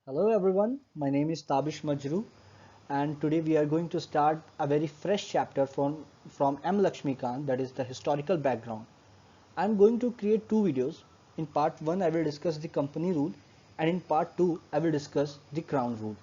Hello everyone, my name is Tabish Majru and today we are going to start a very fresh chapter from Laxmikanth, that is the historical background. I am going to create two videos. In part 1 I will discuss the company rule and in part 2 I will discuss the crown rule.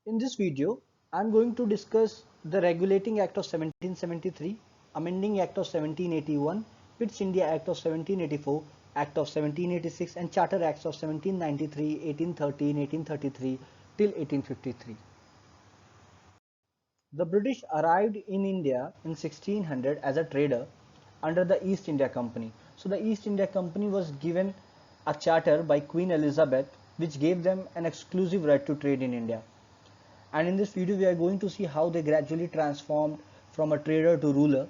In this video I am going to discuss the Regulating Act of 1773, Amending Act of 1781, Pitt's India Act of 1784, Act of 1786 and Charter Acts of 1793, 1813, 1833 till 1853. The British arrived in India in 1600 as a trader under the East India Company. So the East India Company was given a charter by Queen Elizabeth which gave them an exclusive right to trade in India. And in this video we are going to see how they gradually transformed from a trader to ruler.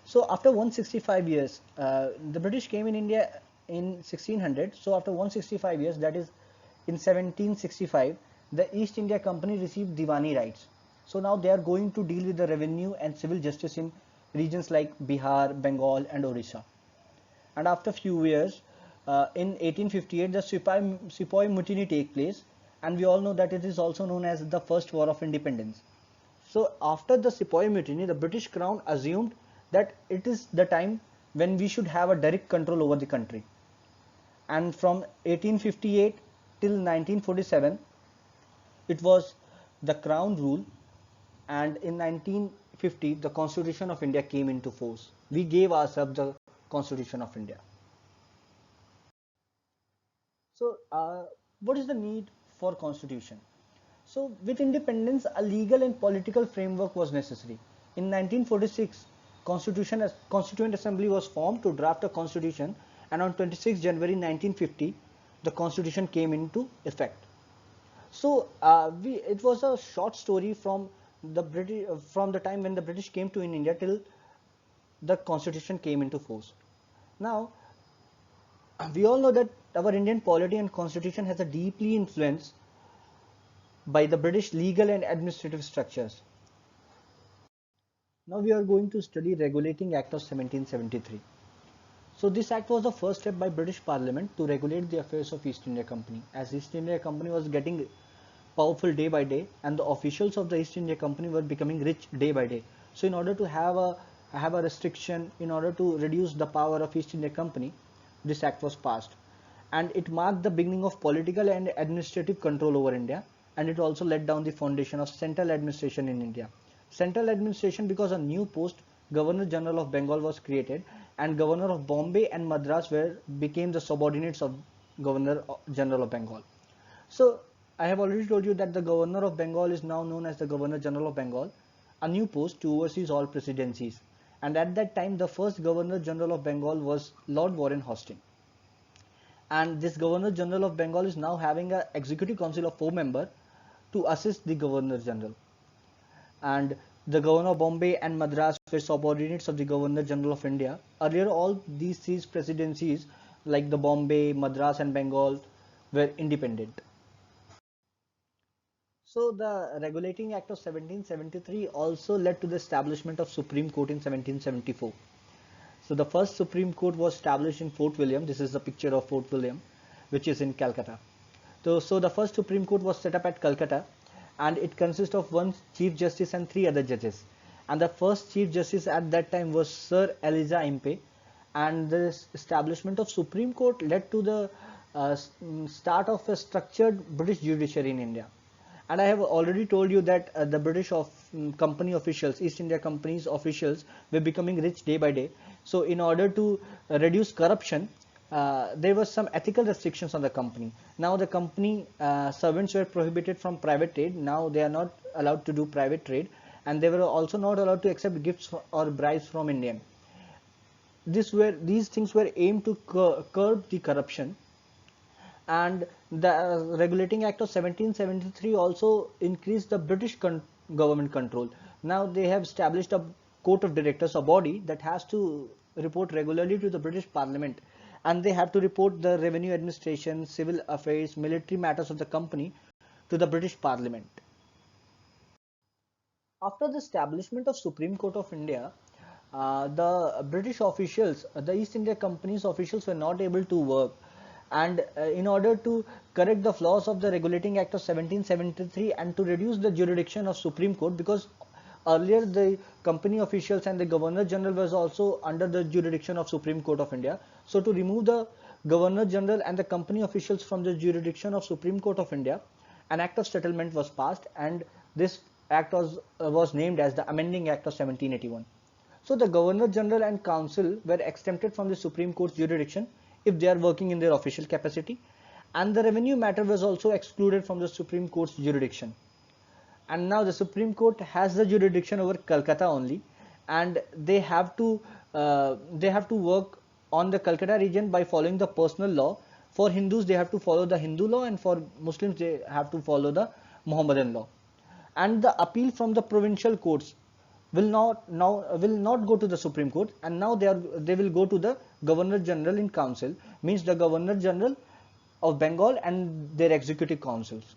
So after 165 years, the British came in India in 1600. So after 165 years, that is in 1765, the East India Company received Diwani rights. So now they are going to deal with the revenue and civil justice in regions like Bihar, Bengal and Orissa. And after few years, in 1858, the Sepoy Mutiny take place, and we all know that it is also known as the First War of Independence. So after the Sepoy Mutiny, the British Crown assumed that it is the time when we should have a direct control over the country. And from 1858 till 1947, it was the Crown rule, and in 1950, the Constitution of India came into force. We gave ourselves the Constitution of India. So, what is the need for Constitution? So, with independence, a legal and political framework was necessary. In 1946, Constituent Assembly was formed to draft a constitution, and on 26 January 1950, the constitution came into effect. So, it was a short story from from the time when the British came to in India till the constitution came into force. Now, we all know that our Indian polity and constitution has a deeply influence by the British legal and administrative structures. Now we are going to study Regulating Act of 1773. So this act was the first step by British Parliament to regulate the affairs of East India Company, as East India Company was getting powerful day by day and the officials of the East India Company were becoming rich day by day. So in order to have a restriction, in order to reduce the power of East India Company, this act was passed, and it marked the beginning of political and administrative control over India, and it also laid down the foundation of central administration in India. Central administration because a new post, Governor General of Bengal, was created, and Governor of Bombay and Madras became the subordinates of Governor General of Bengal. So I have already told you that the Governor of Bengal is now known as the Governor General of Bengal, a new post to oversee all presidencies. And at that time, the first Governor General of Bengal was Lord Warren Hastings. And this Governor General of Bengal is now having an executive council of 4 members to assist the Governor General. And the Governor of Bombay and Madras were subordinates of the Governor General of India. Earlier, all these three presidencies, like the Bombay, Madras, and Bengal, were independent. So the Regulating Act of 1773 also led to the establishment of Supreme Court in 1774. So the first Supreme Court was established in Fort William. This is the picture of Fort William, which is in Calcutta. So the first Supreme Court was set up at Calcutta, and it consists of one Chief Justice and 3 other judges. And the first Chief Justice at that time was Sir Elijah Impey. And the establishment of Supreme Court led to the start of a structured British judiciary in India. And I have already told you that the British company officials, East India Company's officials, were becoming rich day by day. So in order to reduce corruption, there were some ethical restrictions on the company. Now the company servants were prohibited from private trade. Now they are not allowed to do private trade, and they were also not allowed to accept gifts or bribes from Indian. These things were aimed to curb the corruption. And the Regulating Act of 1773 also increased the British government control. Now they have established a court of directors, a body that has to report regularly to the British Parliament, and they have to report the revenue administration, civil affairs, military matters of the company to the British Parliament. After the establishment of Supreme Court of India, the British officials, the East India Company's officials were not able to work, And in order to correct the flaws of the Regulating Act of 1773 and to reduce the jurisdiction of Supreme Court, because earlier the company officials and the Governor General was also under the jurisdiction of Supreme Court of India. So to remove the Governor General and the company officials from the jurisdiction of Supreme Court of India, an Act of Settlement was passed, and this act was named as the Amending Act of 1781. So the Governor General and Council were exempted from the Supreme Court's jurisdiction if they are working in their official capacity, and the revenue matter was also excluded from the Supreme Court's jurisdiction. And now the Supreme Court has the jurisdiction over Calcutta only, and they have to work on the Calcutta region by following the personal law. For Hindus, they have to follow the Hindu law, and for Muslims, they have to follow the Mohammedan law. And the appeal from the provincial courts will not go to the Supreme Court, and now they will go to the Governor General in Council, means the Governor General of Bengal and their executive councils.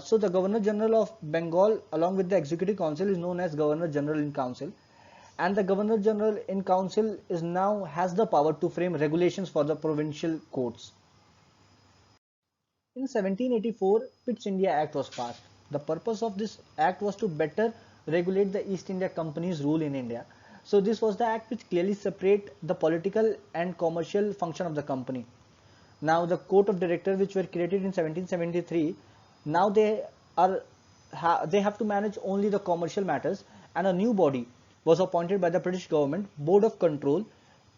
So the Governor General of Bengal along with the Executive Council is known as Governor General in Council, and the Governor General in Council is now has the power to frame regulations for the provincial courts. In 1784, Pitt's India Act was passed. The purpose of this act was to better regulate the East India Company's rule in India. So this was the act which clearly separate the political and commercial function of the company. Now the Court of Directors, which were created in 1773, now they have to manage only the commercial matters, and a new body was appointed by the British government, Board of Control,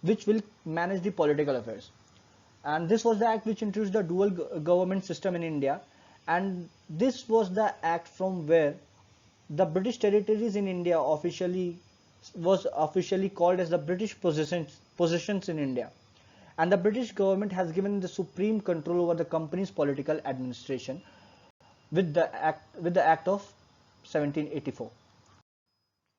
which will manage the political affairs. And this was the act which introduced the dual government system in India, and this was the act from where the British territories in India was officially called as the British possessions in India, and the British government has given the supreme control over the company's political administration with the act of 1784.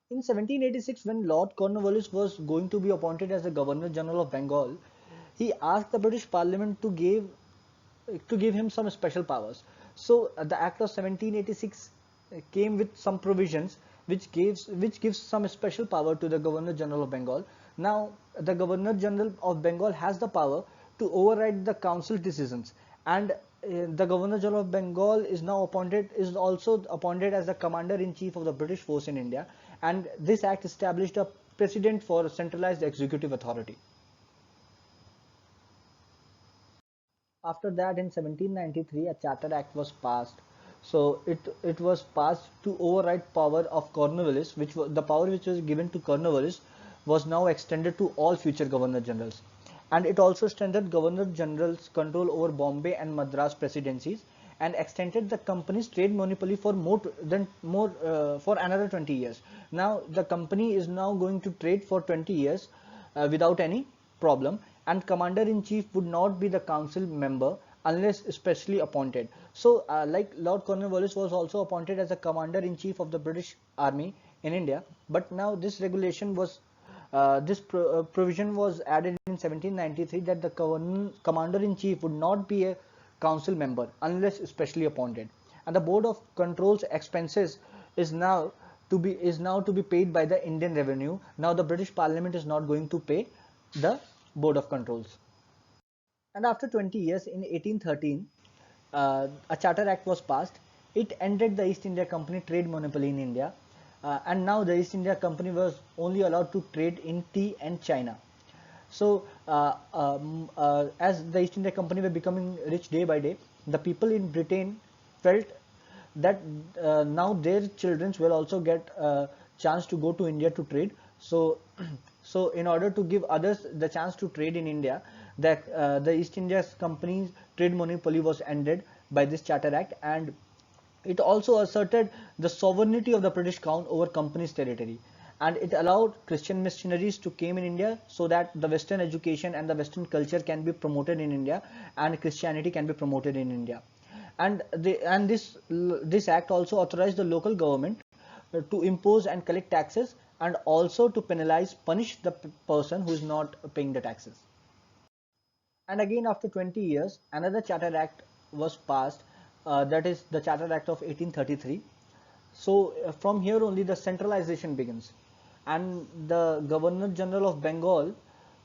In 1786, when Lord Cornwallis was going to be appointed as the Governor General of Bengal, he asked the British Parliament to give him some special powers. So the Act of 1786 came with some provisions which gives some special power to the Governor General of Bengal. Now the Governor General of Bengal has the power to override the council decisions, and the Governor General of Bengal is also appointed as the Commander in Chief of the British force in India, and this act established a precedent for centralized executive authority. After that, in 1793, a Charter Act was passed. So it was passed to override power of Cornwallis, the power which was given to Cornwallis was now extended to all future Governor Generals, and it also extended Governor General's control over Bombay and Madras presidencies, and extended the company's trade monopoly for for another 20 years. Now the company is now going to trade for 20 years without any problem, and Commander-in-Chief would not be the council member unless specially appointed. So like Lord Cornwallis was also appointed as the Commander-in-Chief of the British Army in India, but now this regulation was provision was added in 1793 that the Commander-in-Chief would not be a council member unless specially appointed, and the Board of Control's expenses is now to be paid by the Indian Revenue. Now the British Parliament is not going to pay the Board of Controls. And after 20 years, in 1813, a Charter Act was passed. It ended the East India Company trade monopoly in India, and now the East India Company was only allowed to trade in tea and China. So as the East India Company were becoming rich day by day, the people in Britain felt that now their children will also get a chance to go to India to trade. So in order to give others the chance to trade in India, the East India Company's trade monopoly was ended by this Charter Act, and it also asserted the sovereignty of the British Crown over company's territory, and it allowed Christian missionaries to come in India so that the Western education and the Western culture can be promoted in India, and Christianity can be promoted in India. And this act also authorized the local government to impose and collect taxes, and also to punish the person who is not paying the taxes. And again, after 20 years, another Charter Act was passed, that is the Charter Act of 1833. So from here only the centralization begins, and the Governor General of Bengal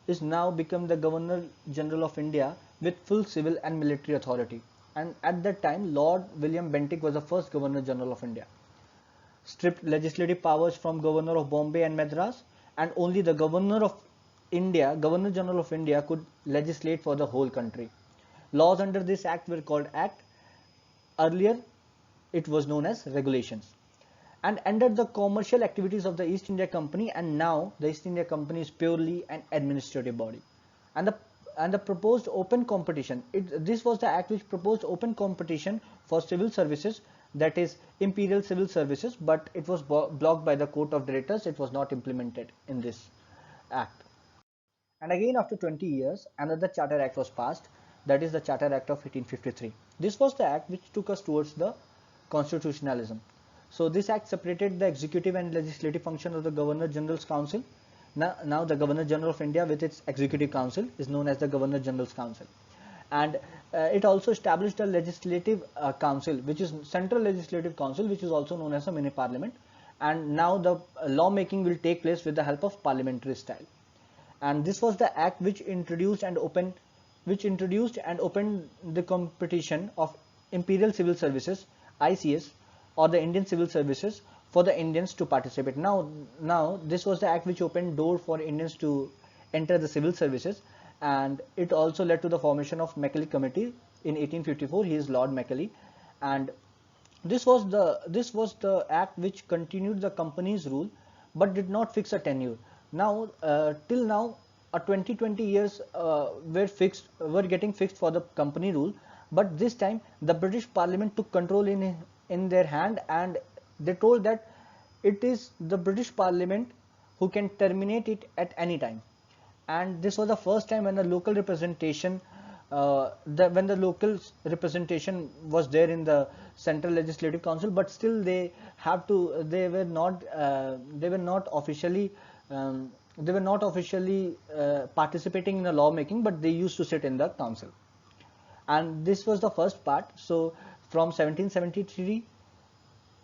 is now become the Governor General of India, with full civil and military authority. And at that time, Lord William Bentinck was the first Governor General of India. Stripped legislative powers from Governor of Bombay and Madras, and only the Governor of India, Governor General of India, could legislate for the whole country. Laws under this act were called Act. Earlier, it was known as regulations, and ended the commercial activities of the East India Company, and now the East India Company is purely an administrative body. And the proposed open competition, this was the act which proposed open competition for civil services, that is imperial civil services, but it was blocked by the Court of Directors. It was not implemented in this act. And again, after 20 years, another Charter Act was passed, that is the Charter Act of 1853. This was the act which took us towards the constitutionalism. So this act separated the executive and legislative function of the Governor General's Council. Now the Governor General of India with its executive council is known as the Governor General's Council. And it also established a legislative council, which is Central Legislative Council, which is also known as a mini parliament. And now the lawmaking will take place with the help of parliamentary style. And this was the act which introduced and opened the competition of imperial civil services, ICS, or the Indian civil services, for the Indians to participate. Now this was the act which opened door for Indians to enter the civil services, and it also led to the formation of Macaulay Committee in 1854. He is Lord Macaulay, and this was the act which continued the company's rule, but did not fix a tenure. Now till now, 20 years were getting fixed for the company rule, but this time the British Parliament took control in their hand, and they told that it is the British Parliament who can terminate it at any time. And this was the first time when the local representation was there in the Central Legislative Council, but still they were not officially participating in the lawmaking, but they used to sit in the council. And this was the first part. So from 1773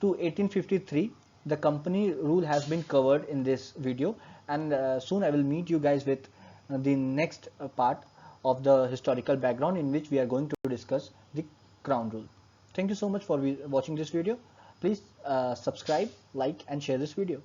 to 1853, the company rule has been covered in this video, and soon I will meet you guys with the next part of the historical background, in which we are going to discuss the crown rule. Thank you so much for watching this video. Please subscribe, like, and share this video.